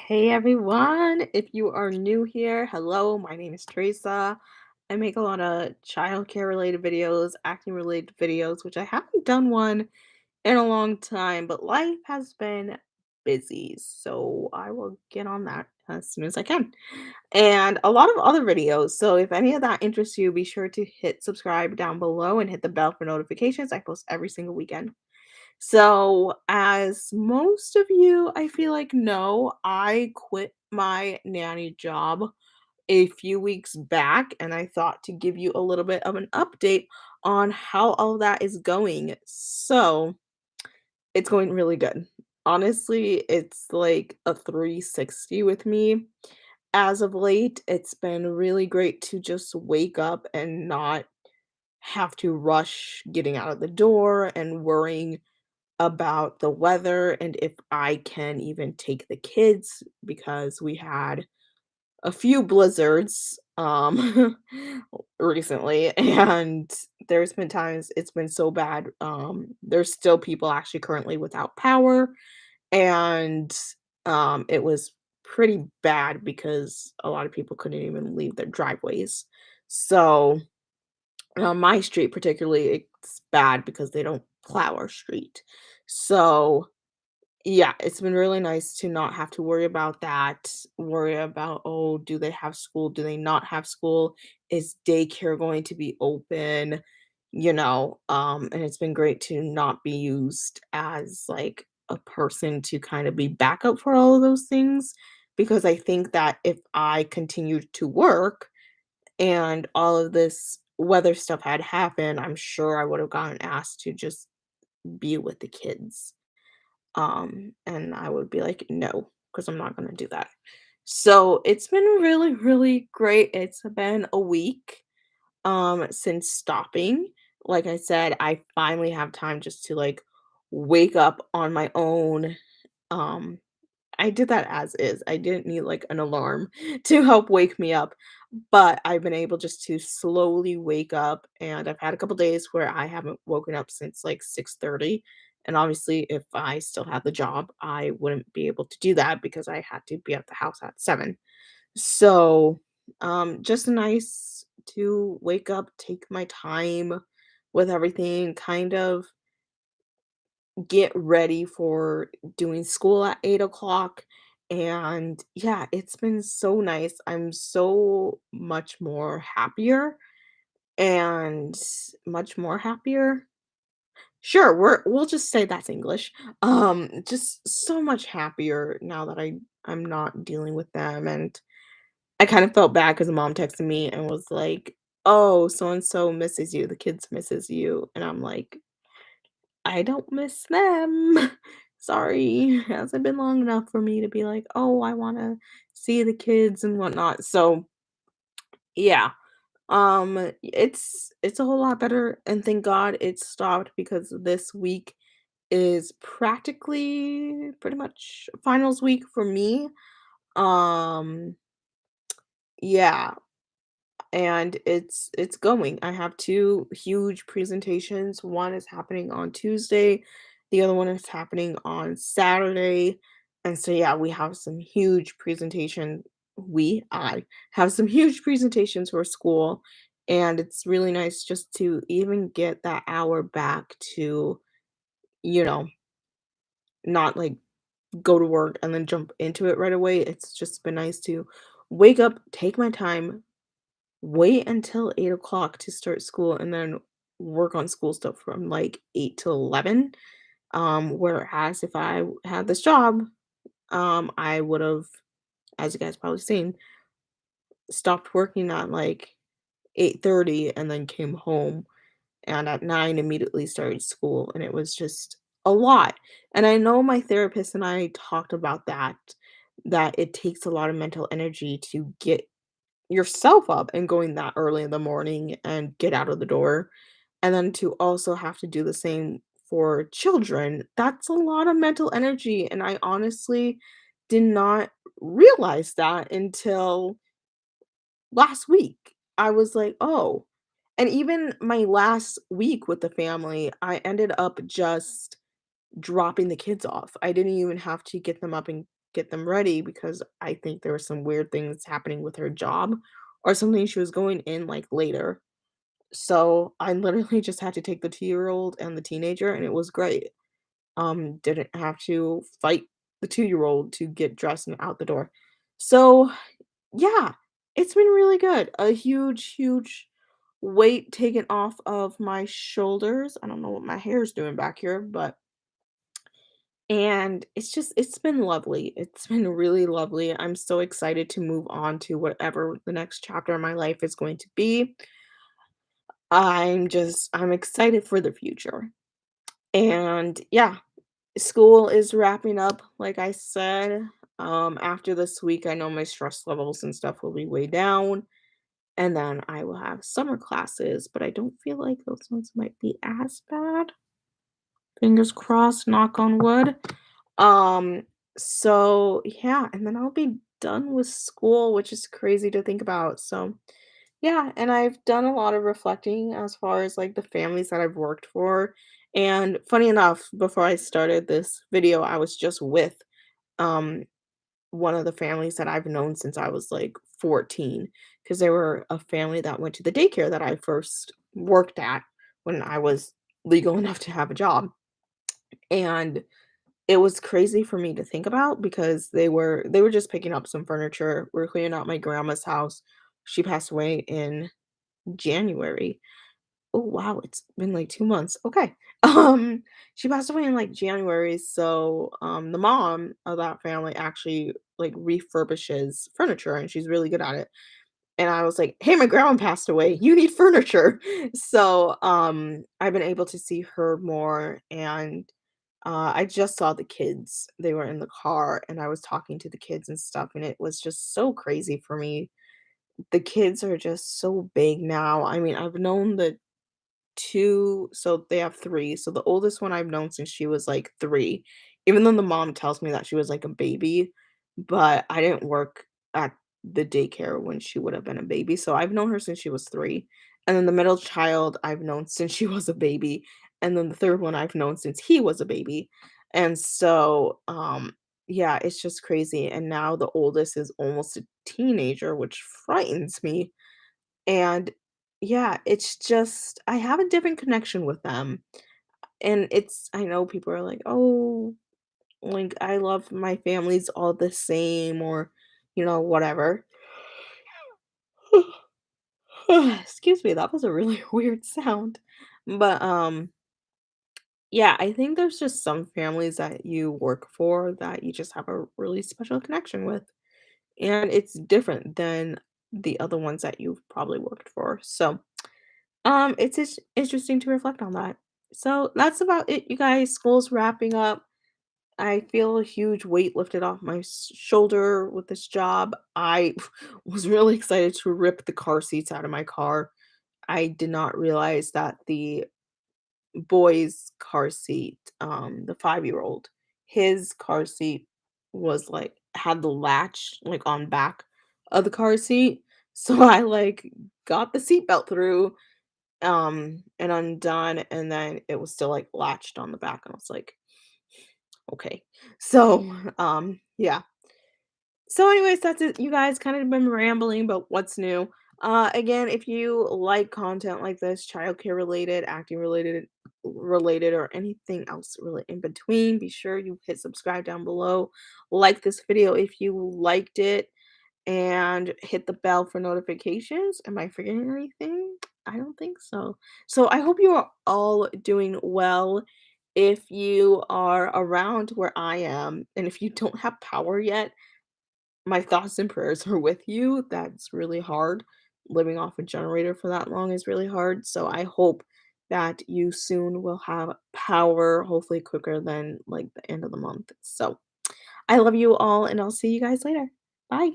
Hey everyone, if you are new here, hello, my name is Teresa. I make a lot of childcare related videos, acting related videos, which I haven't done one in a long time, but life has been busy, so I will get on that as soon as I can. And a lot of other videos, so if any of that interests you, be sure to hit subscribe down below and hit the bell for notifications. I post every single weekend. So, as most of you, I feel like know, I quit my nanny job a few weeks back, and I thought to give you a little bit of an update on how all that is going. So, it's going really good. Honestly, it's like a 360 with me. As of late, it's been really great to just wake up and not have to rush getting out of the door and worrying about the weather and if I can even take the kids because we had a few blizzards recently, and there's been times it's been so bad. There's still people actually currently without power, and it was pretty bad because a lot of people couldn't even leave their driveways. So on my street particularly, it's bad because they don't plow our street. So yeah, it's been really nice to not have to worry about that, worry about, "Oh, do they have school? Do they not have school? Is daycare going to be open?" And it's been great to not be used as, like, a person to kinda be backup for all of those things, because I think that if I continued to work and all of this weather stuff had happened, I'm sure I would have gotten asked to just be with the kids. And I would be like, "No, because 'cause I'm not gonna do that." So, it's been really, really great. It's been a week, since stopping. Like I said, I finally have time just to, like, wake up on my own. Um, I did that as is. I didn't need, like, an alarm to help wake me up, but I've been able just to slowly wake up, and I've had a couple days where I haven't woken up since, like, 6:30, and obviously, if I still had the job, I wouldn't be able to do that because I had to be at the house at 7. So, just nice to wake up, take my time with everything, kind of get ready for doing school at 8 o'clock. And yeah, it's been so nice. I'm so much more happier and much more happier. Sure, we'll just say that's English. Just so much happier now that I'm not dealing with them. And I kind of felt bad because mom texted me and was like, "Oh, so and so misses you. The kids misses you." And I'm like, I don't miss them. Sorry, hasn't been long enough for me to be like, "Oh, I wanna see the kids and whatnot." So, yeah, it's a whole lot better, and thank God it stopped because this week is practically pretty much finals week for me. Um, yeah, and it's going. I have 2 huge presentations. One is happening on Tuesday, the other one is happening on Saturday. And so yeah, we have some huge presentation I have some huge presentations for school, and it's really nice just to even get that hour back to, you know, not like go to work and then jump into it right away. It's just been nice to wake up, take my time, wait until 8 o'clock to start school and then work on school stuff from, like, 8 to 11, whereas if I had this job, I would've, as you guys probably seen, stopped working at, like, 8:30 and then came home, and at 9 immediately started school, and it was just a lot. And I know my therapist and I talked about that it takes a lot of mental energy to get yourself up and going that early in the morning and get out of the door, and then to also have to do the same for children, that's a lot of mental energy, and I honestly did not realize that until last week. I was like, "Oh." And even my last week with the family, I ended up just dropping the kids off. I didn't even have to get them up and get them ready because I think there were some weird things happening with her job or something she was going in, like, later. So, I literally just had to take the two-year-old and the teenager, and it was great. Didn't have to fight the two-year-old to get dressed and out the door. So, yeah, it's been really good. A huge, huge weight taken off of my shoulders. I don't know what my hair is doing back here, but and it's been lovely. It's been really lovely. I'm so excited to move on to whatever the next chapter of my life is going to be. I'm excited for the future. And yeah, school is wrapping up, like I said. After this week, I know my stress levels and stuff will be way down. And then I will have summer classes, but I don't feel like those ones might be as bad. Fingers crossed, knock on wood. Um, so yeah, and then I'll be done with school, which is crazy to think about. So yeah, and I've done a lot of reflecting as far as like the families that I've worked for. And funny enough, before I started this video, I was just with um one of the families that I've known since I was like 14 because they were a family that went to the daycare that I first worked at when I was legal enough to have a job. And it was crazy for me to think about because they were just picking up some furniture. We're cleaning out my grandma's house. She passed away in January. Oh, wow, it's been, like, 2 months, okay. She passed away in, like, January, so, the mom of that family actually, like, refurbishes furniture, and she's really good at it, and I was like, "Hey, my grandma passed away, you need furniture." So, I've been able to see her more, and, I just saw the kids. They were in the car, and I was talking to the kids and stuff, and it was just so crazy for me. The kids are just so big now. I mean, I've known the 2 so they have 3, so the oldest one I've known since she was, like, 3, even though the mom tells me that she was, like, a baby, but I didn't work at the daycare when she would have been a baby, so I've known her since she was 3, and then the middle child I've known since she was a baby, and then the 3rd one I've known since he was a baby, and so, yeah, it's just crazy, and now the oldest is almost a teenager, which frightens me. And yeah, it's just I have a different connection with them. And it's I know people are like, "Oh, like I love my family's all the same," or whatever. Excuse me, that was a really weird sound. But yeah, I think there's just some families that you work for that you just have a really special connection with. And it's different than the other ones that you've probably worked for. So it's just interesting to reflect on that. So that's about it, you guys. School's wrapping up. I feel a huge weight lifted off my shoulder with this job. I was really excited to rip the car seats out of my car. I did not realize that the boy's car seat, the 5-year-old, his car seat was like had the latch like on back of the car seat. So I like got the seatbelt through and undone, and then it was still, like, latched on the back, and I was like, "Okay." So, yeah. So anyways, that's it, you guys, kind of been rambling about what's new. Again, if you like content like this, childcare related, acting related, or anything else really in between, be sure you hit subscribe down below. Like this video if you liked it and hit the bell for notifications. Am I forgetting anything? I don't think so. So I hope you are all doing well. If you are around where I am, and if you don't have power yet, my thoughts and prayers are with you. That's really hard. Living off a generator for that long is really hard. So I hope that you soon will have power, hopefully quicker than like the end of the month. So I love you all, and I'll see you guys later. Bye.